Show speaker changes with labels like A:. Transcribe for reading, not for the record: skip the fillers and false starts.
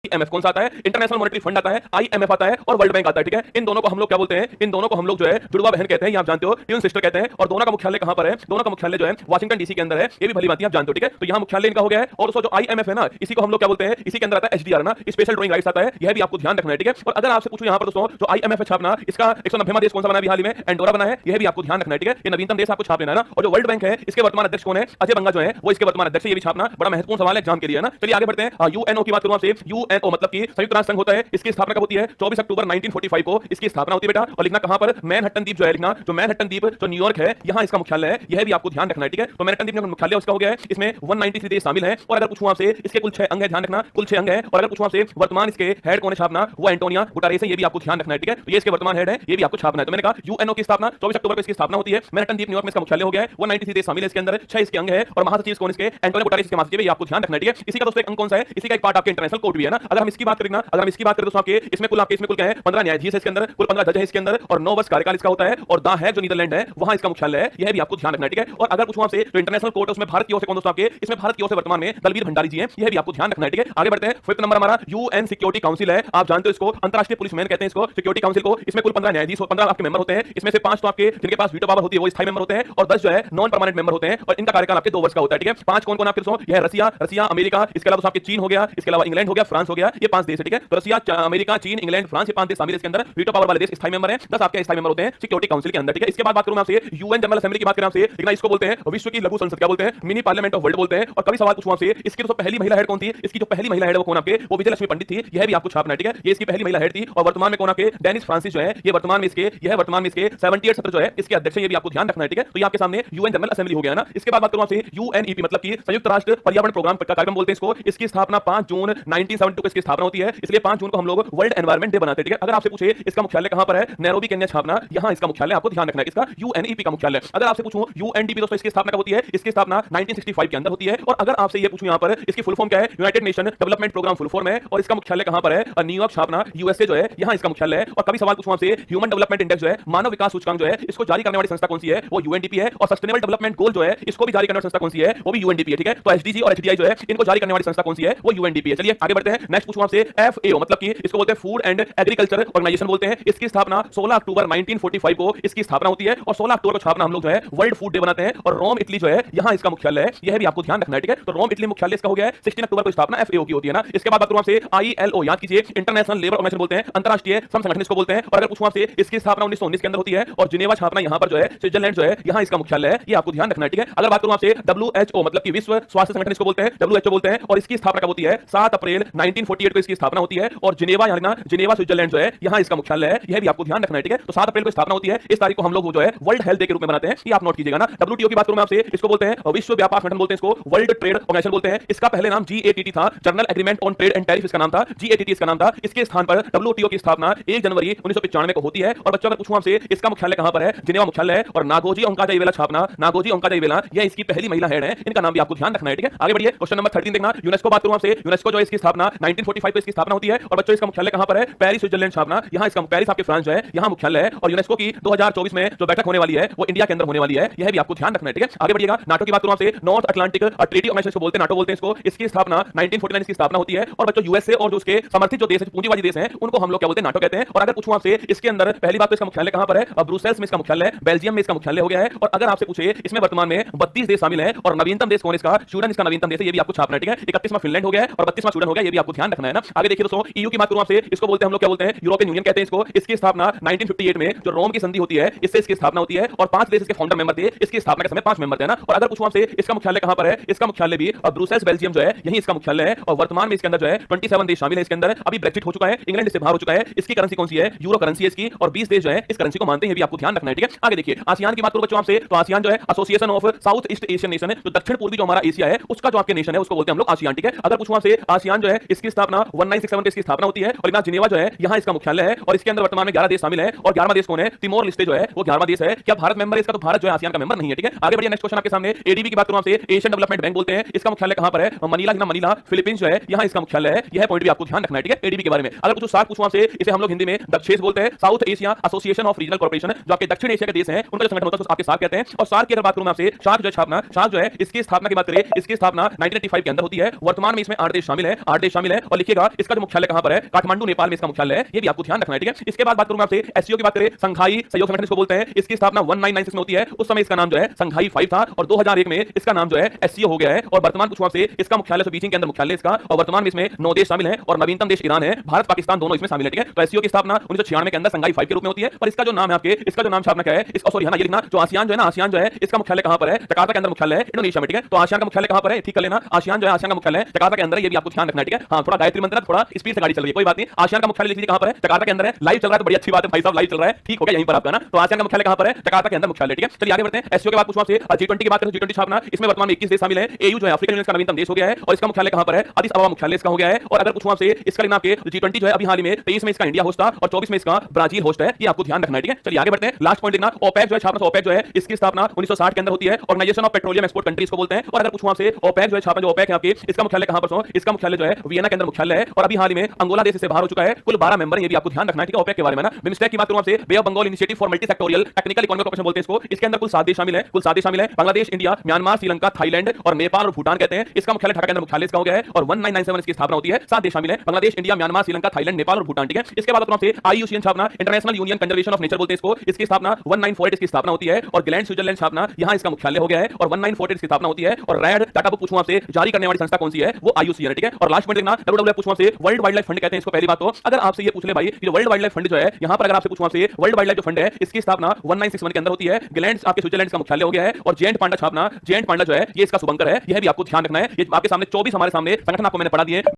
A: IMF कौन सा आता है? इंटरनेशनल मॉनेटरी फंड आता है, IMF आता है और वर्ल्ड बैंक आता है। ठीक है, इन दोनों को हम लोग क्या बोलते हैं? इन दोनों को हम लोग जो है जुड़वा बहन कहते हैं, ये आप जानते हो, ट्विन सिस्टर कहते हैं। और दोनों का मुख्यालय कहां पर है? दोनों का मुख्यालय जो है वाशिंगटन डीसी के अंदर है, ये भी भली बात आप जानते हो। ठीक है, तो यहां मुख्यालय इनका हो गया है। और दोस्तों जो IMF है ना, इसी को हम लोग क्या बोलते हैं? इसी के अंदर आता है HDR ना, स्पेशल ड्राइंग राइट्स आता है, यह भी आपको ध्यान रखना है। ठीक है, और अगर आपसे पूछूं यहां पर दोस्तों जो IMF है छापना, इसका 190वां देश कौन सा बना है? हाल ही में एंडोरा बना है, यह भी आपको ध्यान रखना है। ठीक है, ये नवीनतम देश आपको छाप लेना है ना। और जो वर्ल्ड बैंक है, इसके वर्तमान अध्यक्ष कौन है? अजय बंगा जो है वो इसके वर्तमान अध्यक्ष है, ये भी छापना बड़ा महत्वपूर्ण सवाल है एग्जाम के लिए ना। चलिए आगे बढ़ते हैं। UNO की बात करूं आपसे, UNO मतलब कि संयुक्त राष्ट्र संघ होता है, इसकी स्थापना कब होती है? 24 अक्टूबर 1945 को इसकी स्थापना होती है बेटा। और लिखना कहां पर? मैनहट्टन द्वीप जो है, लिखना जो मैनहट्टन द्वीप जो न्यूयॉर्क है, यहां इसका मुख्यालय है, यह भी आपको ध्यान रखना है। ठीक है, तो मैनहट्टन द्वीप में मुख्यालय उसका हो गया है, इसमें 193 देश शामिल हैं। और अगर पूछूं आपसे इसके कुल 6 अंग है, ध्यान रखना कुल 6 अंग है। और अगर पूछूं आपसे वर्तमान इसके हेड कौन है छापना, वो एंटोनियो गुटेरेस है, ये भी आपको ध्यान रखना है। ठीक है, तो ये इसके वर्तमान हेड है, ये भी आपको छापना है। तो मैंने कहा UNO की स्थापना 24 अक्टूबर को इसकी स्थापना होती है, मैनहट्टन द्वीप न्यूयॉर्क में इसका मुख्यालय हो गया है, 193 देश शामिल है इसके अंदर, 6 इसके अंग है। और महासचिव कौन इसके? एंटोनियो गुटेरेस इसके महासचिव है, ये आपको ध्यान रखना है। ठीक है, इसी का दोस्तों एक अंग कौन सा है? इसी का एक पार्ट आपके इंटरनेशनल कोर्ट भी है ना। अगर हम इसकी बात करें ना, अगर हम इसकी बात करें तो आपके इसमें कुल क्या है? 15 न्यायाधीश है इसके अंदर, कुल 15 जज है इसके अंदर, और 9 वर्ष कार्यकाल इसका होता है। और द हैग जो नीदरलैंड है, वहां इसका मुख्यालय है, यह भी आपको ध्यान रखना है। ठीक है, और अगर पूछूं आपसे तो इंटरनेशनल कोर्ट है, उसमें भारत की ओर से कौन दोस्तों आपके? इसमें भारत की ओर से वर्तमान में दलबीर भंडारी जी हैं, यह भी आपको ध्यान रखना है। ठीक है, आगे बढ़ते हैं। 5th नंबर हमारा UN सिक्योरिटी काउंसिल है, आप जानते हो इसको अंतरराष्ट्रीय पुलिस मैन कहते हैं इसको, सिक्योरिटी काउंसिल को। इसमें कुल 15 न्यायाधीश, 15 आपके मेंबर होते हैं, इसमें से 5 तो आपके जिनके पास वीटो पावर होती है वो स्थायी मेंबर होते हैं, और 10 जो है नॉन परमानेंट मेंबर होते हैं, और इनका कार्यकाल आपके 2 वर्ष का होता है। ठीक है, 5 कौन कौन आपके दोस्तों? यह रसिया, अमेरिका, इसके अलावा आपके चीन हो गया, इसके अलावा इंग्लैंड हो गया, फ्रांस हो गया, ये 5 देश है। ठीक है, तो रसिया, अमेरिका, चीन, इंग्लैंड, फ्रांस, ये 5 देश शामिल है इसके अंदर, वीटो पावर वाले देश स्थायी मेंबर हैं, 10 आपके स्थायी मेंबर होते हैं सिक्योरिटी काउंसिल के अंदर। ठीक है, इसके बाद बात करूं मैं आपसे UN जनरल असेंबली की बात करें आपसे, लेकिन इसको बोलते हैं विश्व की लघु संसद, क्या बोलते हैं? मिनी पार्लियामेंट ऑफ वर्ल्ड बोलते हैं। और कभी सवाल पूछूं आपसे, इसकी तो पहली महिला हेड कौन थी? इसकी जो पहली महिला हेड वो कौन आपके? वो विजय लक्ष्मी पंडित थी, यह भी आपको छापना है। ठीक है, ये इसकी पहली महिला हेड थी। और वर्तमान में कौन आपके? डेनिस फ्रांसिस जो है, ये वर्तमान में इसके 78 सत्र जो है इसके अध्यक्ष है, ये भी आपको ध्यान रखना है। ठीक है, तो ये आपके सामने UN जनरल असेंबली हो गया ना। इसके बाद बात करूं आपसे UNEP मतलब कि संयुक्त राष्ट्र पर्यावरण प्रोग्राम का कार्यक्रम बोलते हैं इसको, इसकी स्थापना 5 जून 1972 को इसकी स्थापना होती है, इसलिए 5 जून को हम लोग वर्ल्ड एनवायरनमेंट डे बनाते हैं। ठीक है, अगर आपसे पूछे इसका मुख्यालय कहां पर है? नैरोबी केन्या छापना, यहां इसका मुख्यालय आपको ध्यान रखना है, इसका UNEP का मुख्यालय। अगर आपसे पूछूं UNDP दोस्तों इसकी स्थापना कब होती है? इसकी स्थापना 1965 के अंदर होती है। और अगर आपसे ये पूछूं यहां पर इसकी फुल फॉर्म क्या है? United Nation Development Programme full form है, और इसका मुख्यालय कहां पर है? न्यूयॉर्क छापना, USA जो है, यहां इसका मुख्यालय है। और कभी सवाल पूछूं आपसे ह्यूमन डेवलपमेंट इंडेक्स जो है, मानव विकास सूचकांक जो है, इसको जारी करने वाली संस्था कौन सी है? वो UNDP है। और सस्टेनेबल डेवलपमेंट गोल जो है, इसको भी जारी करने वाली संस्था कौन सी है? वो भी UNDP है। ठीक है, तो SDG और HDI जो है, इनको जारी करने वाली संस्था कौन सी है? वो UNDP है। चलिए आगे बढ़ते हैं। नेक्स्ट पूछूं आपसे FAO मतलब कि इसको बोलते हैं फूड एंड एग्रीकल्चर ऑर्गेनाइजेशन बोलते हैं, इसकी स्थापना 16 अक्टूबर 1945 को इसकी स्थापना होती है। और 16 अक्टूबर को छापना हम लोग जो है वर्ल्ड फूड डे बनाते हैं। और रोम इटली जो है, यहां इसका मुख्यालय है, यह भी आपको ध्यान रखना है। ठीक है, तो रोम इटली मुख्यालय इसका हो गया है, 16 अक्टूबर को स्थापना FAO की होती है ना। इसके बाद बात करूं आपसे ILO, याद कीजिए इंटरनेशनल लेबर ऑर्गेनाइजेशन बोलते हैं, अंतरराष्ट्रीय श्रम संगठन इसको बोलते हैं। और अगर पूछूं आपसे इसकी स्थापना 1919 के अंदर होती है, और जिनेवा छापना यहां पर जो है स्विट्जरलैंड जो है, यहां इसका मुख्यालय है, ये आपको ध्यान रखना है। ठीक है, अगर बात करूं आपसे WHO मतलब कि विश्व स्वास्थ्य संगठन इसको बोलते हैं, WHO बोलते हैं, और इसकी स्थापना कब होती है? 7 अप्रैल 1948 को इसकी स्थापना होती है। और जिनेवा जिनेवा स्विट्जरलैंड जो है, यहां इसका मुख्यालय है, यह भी आपको ध्यान रखना है। ठीक है, तो 7 अप्रैल को स्थापना होती है, इस तारीख को हम लोग जो है वर्ल्ड हेल्थ डे के रूप में बनाते हैं, ये आप नोट कीजिएगा ना। WTO की बात करूं मैं आपसे, इसको बोलते हैं विश्व व्यापार संगठन बोलते हैं, इसको वर्ल्ड ट्रेड ऑर्गेनाइजेशन बोलते हैं। इसका पहले नाम GATT था, general agreement on trade and tariff इसका नाम था, GATT इसका नाम था। इसके स्थान पर WTO की स्थापना 1 जनवरी 1995 को होती है। और बच्चों अगर पूछूं आपसे इसका मुख्यालय कहां पर है? जिनेवा मुख्यालय है। और नागोजी ओंकाजाइवेला छापना, नागोजी ओंकाजाइवेला, यह इसकी पहली महिला हेड है, इनका नाम भी आपको ध्यान रखना है। ठीक है, आगे बढ़िए। क्वेश्चन नंबर 13 देखना, यूनेस्को बात करूं आपसे, यूनेस्को जो है इसकी स्थापना 1945 को इसकी स्थापना होती है। और बच्चों इसका मुख्यालय कहां पर है? पेरिस स्विट्जरलैंड छापना, यहां इसका पेरिस आपके फ्रांस जो है, यहां मुख्यालय है। और यूनेस्को की 2024 में जो बैठक होने वाली है, वो इंडिया के अंदर होने वाली है, यह भी आपको ध्यान रखना है। ठीक है, आगे बढ़िएगा। नाटो की बात करूं आपसे, नॉर्थ अटलांटिक ट्रीटी ऑर्गेनाइजेशन बोलते हैं, नाटो बोलते हैं इसको, इसकी स्थापना 1949 की स्थापना होती है। और बच्चों USA और जो उसके समर्थित जो देश है, पूंजीवादी देश हैं, उनको हम लोग क्या बोलते हैं? नाटो कहते हैं। और अगर पूछूं आपसे इसके अंदर पहली बात तो इसका मुख्यालय कहां पर है? ब्रुसेल्स में इसका मुख्यालय है, बेल्जियम में इसका मुख्यालय हो गया है। और अगर आपसे पूछे इसमें वर्तमान में 32 देश शामिल हैं, और नवीनतम देश कौन है इसका? स्वीडन इसका नवीनतम देश है, ये भी आपको छापना है। ठीक है, 31वां फिनलैंड हो गया है, और 32वां स्वीडन हो गया, ये भी आपको ध्यान रखना है ना। आगे देखिए दोस्तों, EU की बात करूं आपसे, इसको बोलते हैं हम लोग क्या बोलते हैं? यूरोपियन यूनियन कहते हैं इसको। इसकी स्थापना 1958 में जो रोम की संधि होती है, इससे इसकी स्थापना होती है। और 5 देश इसके फाउंडर मेंबर थे, इसकी स्थापना के समय 5 मेंबर थे ना। और अगर पूछूं आपसे इसका मुख्यालय कहां पर है? इसका मुख्यालय भी ब्रुसेल्स बेल्जियम जो है, यही इसका मुख्यालय है। और वर्तमान में इसके अंदर जो है 27 देश शामिल है इसके अंदर। अभी ब्रेक्सिट हो चुका है, इंग्लैंड इससे बाहर हो चुका है। इसकी करेंसी कौन सी है? यूरो करेंसी है इसकी। और 20 देश जो है इस करेंसी को मानते हैं, ये भी आपको ध्यान रखना है। ठीक है, आगे देखिए। आसियान की बात करूं बच्चों आपसे, तो आसियान जो है association of south east Asian nation है, जो दक्षिण पूर्वी जो हमारा एशिया है, उसका जो आपके नेशन है, उसको बोलते हैं हम लोग आसियान। ठीक है, अगर पूछूं आपसे आसियान जो है इसकी स्थापना 1967 में इसकी स्थापना होती है। और यहाँ जिनेवा जो है, यहाँ इसका मुख्यालय है। और इसके अंदर वर्तमान में 11 देश शामिल है। और 11वां देश कौन है? तिमोर लिस्टे जो है, वो 11वां देश है। क्या भारत मेंबर है इसका? तो भारत जो है आसियान का मेंबर नहीं है। ठीक है, आगे बढ़िए। नेक्स्ट क्वेश्चन आपके सामने, ADB की बात करूं आपसे, एशियन डेवलपमेंट बैंक बोलते हैं, इसका मुख्यालय कहां पर है? मनीला फिलीपींस जो है, यहाँ इसका मुख्यालय है। यह पॉइंट भी आपको ध्यान रखना है। ठीक है, ADB के बारे में अगर कुछ साथ पूछूं आपसे, इसे हम लोग हिंदी में दक्षेश बोलते हैं, south Asia association of regional corporation, जो आपके दक्षिण एशिया के देश हैं, उनका जो संगठन होता है आपके साथ कहते हैं। और सार्क की अगर बात करूं मैं आपसे, सार्क जो है छापना, सार्क जो है इसकी स्थापना की बात करें, इसकी स्थापना 1985 के अंदर होती है। वर्तमान में इसमें 8 देश शामिल है, 8 देश शामिल लें और लिखिएगा इसका जो मुख्यालय कहां पर है, काठमांडू नेपाल में इसका मुख्यालय है, ये भी आपको ध्यान रखना है, ठीक है। इसके बाद बात करूंगा आपसे एससीओ की बात करें, संघाई सहयोग संगठन इसको बोलते हैं, इसकी स्थापना 1996 में होती है, उस समय इसका नाम जो है संघाई 5 था और 2001 में इसका नाम जो है एससीओ हो गया है और वर्तमान पूछूं आपसे इसका मुख्यालय बीजिंग के अंदर मुख्यालय इसका और वर्तमान में इसमें 9 देश शामिल हैं और नवीनतम देश ईरान है, भारत पाकिस्तान दोनों इसमें शामिल है, ठीक है। तो एससीओ की स्थापना 1996 के अंदर संघाई 5 के रूप में होती है और इसका जो नाम है आपके, इसका जो नाम छापना क्या है, इसका सॉरी है ना, ये लिखना जो आसियान जो है ना, आसियान जो है इसका मुख्यालय कहां पर है, जकार्ता के अंदर मुख्यालय है, इंडोनेशिया में, ठीक है। तो आसियान का मुख्यालय कहां पर है, ठीक कर लेना, आसियान जो है आसियान का मुख्यालय जकार्ता के अंदर है, ये भी आपको ध्यान रखना है, ठीक है। हां, थोड़ा गायत्री मंत्र थोड़ा स्पीड से गाड़ी चल रही है, कोई बात नहीं। आसियान का मुख्यालय लिख लीजिए कहां पर है, जकार्ता के अंदर है, लाइव चल रहा है तो बड़ी अच्छी बात है भाई साहब, लाइव चल रहा है, ठीक हो गया यहीं पर आपका ना। तो आसियान का मुख्यालय कहां पर है, जकार्ता के अंदर मुख्यालय, ठीक है। चलिए आगे बढ़ते हैं। एससीओ के बाद पूछूं आपसे G20 की बात करें, G20 स्थापना इसमें वर्तमान में 21 देश शामिल हैं, एयू जो है अफ्रीकन यूनियन का नवीनतम देश हो गया है और इसका मुख्यालय कहां पर है, अदिस अबबा मुख्यालय इसका हो गया है। और अगर पूछूं आपसे इसका लिखना आपके G20 जो है अभी हाल ही में 23 में इसका इंडिया होस्ट था और 24 में इसका ब्राजील होस्ट है, ये आपको ध्यान रखना है, ठीक है। चलिए आगे बढ़ते हैं। लास्ट पॉइंट लिखना, ओपेक जो है छापना, ओपेक जो है इसकी स्थापना 1960 के अंदर होती है, Organization of Petroleum Export Countries को बोलते हैं। और अगर पूछूं आपसे ओपेक जो है छापना, जो ओपेक है आपके, इसका मुख्यालय कहां पर, इसका मुख्यालय जो है वियना के अंदर मुख्यालय है और अभी हाल ही में अंगोला देश इससे बाहर हो चुका है। कुल 12 मेंबर, ये भी आपको ध्यान रखना है, ठीक है। ओपेक के बारे में ना बिमस्टेक की बात करूं आपसे, bay of Bengal initiative for multi sectoral technical economic cooperation बोलते हैं इसको, इसके अंदर कुल 7 देश शामिल है, कुल 7 देश शामिल है, Bangladesh, India, Myanmar, Sri Lanka, Thailand और नेपाल और भूटान कहते हैं। इसका मुख्यालय ढाका के अंदर मुख्यालय इसका हो गया है और 1997 इसकी स्थापना होती है, 7 देश शामिल है, Bangladesh, India, Myanmar, Sri Lanka, Thailand, Nepal और भूटान, ठीक है। इसके बाद आपसे आईयूसीएन छापना, international union conservation of nature बोलते हैं इसको, इसकी स्थापना 1948 इसकी स्थापना होती है और ग्लैंड स्विट्जरलैंड छापना यहां इसका मुख्यालय हो गया है और 1948 इसकी स्थापना होती है। और रैड डाटा बुक पूछूं आपसे जारी करने वाली संस्था कौन सी है, वो आईयूसीएन है, ठीक है। और लास्ट पॉइंट देखना, डब्ल्यूडब्ल्यूएफ पूछूं आपसे वर्ल्ड वाइल्ड लाइफ फंड कहते हैं इसको। पहली बात तो अगर आपसे ये पूछ ले भाई कि वर्ल्ड वाइल्ड लाइफ फंड जो है, यहां पर अगर आपसे पूछूं आपसे वर्ल्ड वाइल्ड लाइफ जो फंड है इसकी स्थापना 1961 के अंदर होती है, ग्लैंड आपके स्विट्जरलैंड का मुख्यालय हो गया है और जेएंट पांडा छापना, जेएंट पांडा जो है ये इसका शुभंकर है, यह भी आपको ध्यान रखना है। ये आपके सामने 24 हमारे सामने संगठन आपको मैंने पढ़ा दिए।